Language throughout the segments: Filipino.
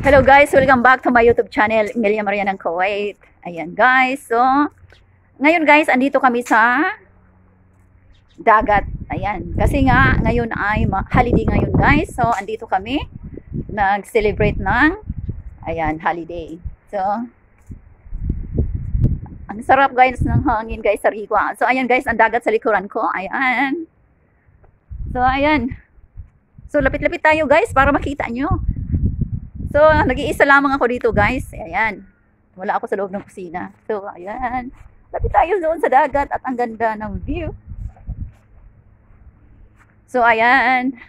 Hello guys, welcome back to my YouTube channel, Emilia Maria ng Kuwait. Ayan guys, so ngayon guys, andito kami sa dagat. Ayan, kasi nga ngayon ay holiday ngayon guys. So andito kami nag-celebrate ng holiday. So ang sarap guys ng hangin guys sa Rigwa. So ayan guys, ang dagat sa likuran ko. Ayan. So ayan. So lapit-lapit tayo guys para makita nyo. So, nag-iisa lamang ako dito guys. Ayan. Wala ako sa loob ng kusina. So, ayan. Lapit tayo doon sa dagat at ang ganda ng view. So, ayan.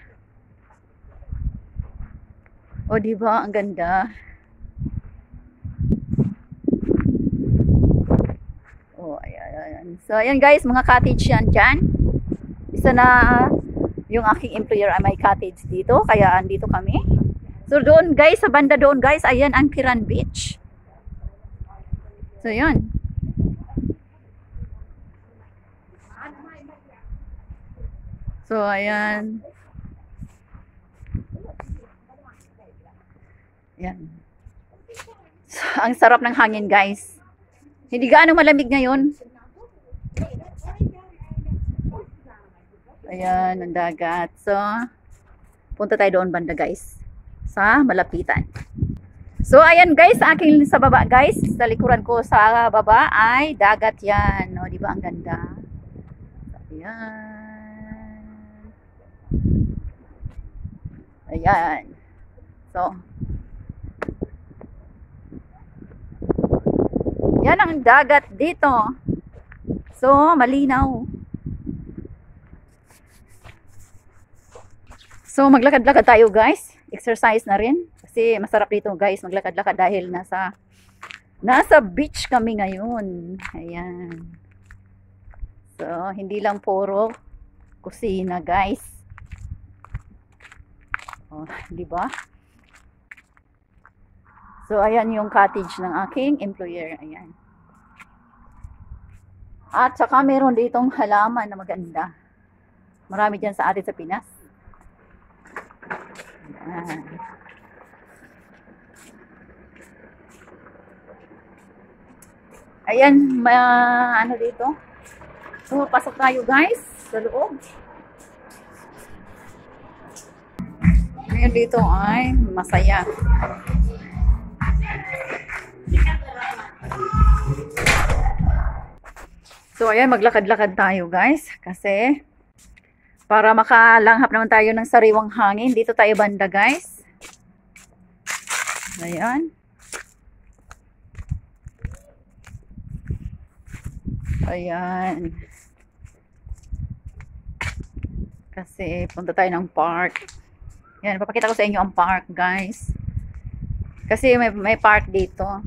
O, diba? Ang ganda. O, ayan. So, ayan guys. Mga cottage yan dyan. Isa na yung aking employer ay may cottage dito. Kaya andito kami. So doon guys, sa banda doon guys, ayan ang Kiran Beach. So yun. So ayan. Ayan. So, ang sarap ng hangin guys. Hindi gaano malamig ngayon. Ayan, ang dagat. So, punta tayo doon banda guys. Sa malapitan. So ayan guys, aking sa baba guys, sa likuran ko sa baba ay dagat yan. O, di ba ang ganda? Ayan. Ayan. So yan ang dagat dito. So malinaw. So maglakad-lakad tayo guys. Exercise na rin kasi masarap dito guys maglakad-lakad dahil nasa beach kami ngayon. Ayan. So hindi lang puro kusina guys. Oh, di ba? So ayan yung cottage ng aking employer. Ayan. At saka meron ditong halaman na maganda. Marami dyan sa atin sa Pinas. Ayan, ano dito? So, pasok tayo guys sa loob. Ngayon dito ay masaya. So, ayan, maglakad-lakad tayo guys kasi para makalanghap naman tayo ng sariwang hangin. Dito tayo banda guys. Ayan. Ayan. Kasi punta tayo ng park. Ayan, papakita ko sa inyo ang park guys. Kasi may park dito.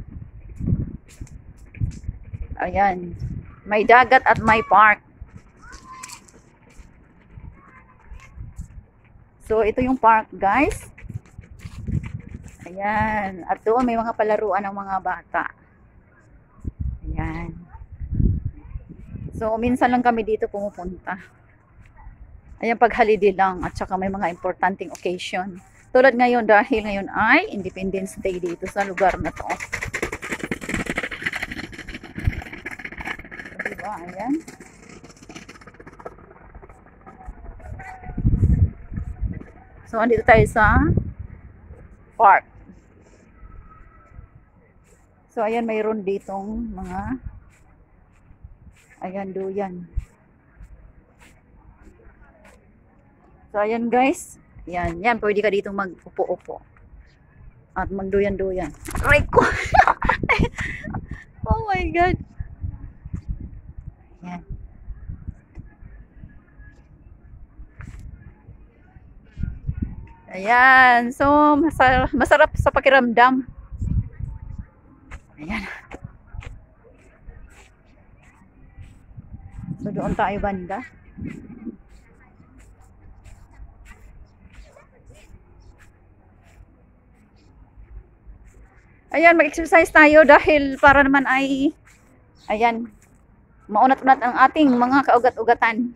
Ayan. May dagat at may park. So, ito yung park, guys. Ayan. At doon, may mga palaruan ng mga bata. Ayan. So, minsan lang kami dito pumupunta. Ayan, pag holiday lang. At saka may mga importanteng occasion. Tulad ngayon, dahil ngayon ay Independence Day dito sa lugar na to. Diba? Ayan. So, andito tayo sa park. So, ayan, mayroon ditong mga duyan. So, ayan guys. Yan, pwede ka ditong mag-upo-upo. At magduyan-duyan. Aray ko! Oh my God! Yan. Ayan. So, masarap sa pakiramdam. Ayan. So, doon tayo banda. Ayan, mag-exercise tayo dahil para naman ay, ayan, maunat-unat ang ating mga kaugat-ugatan.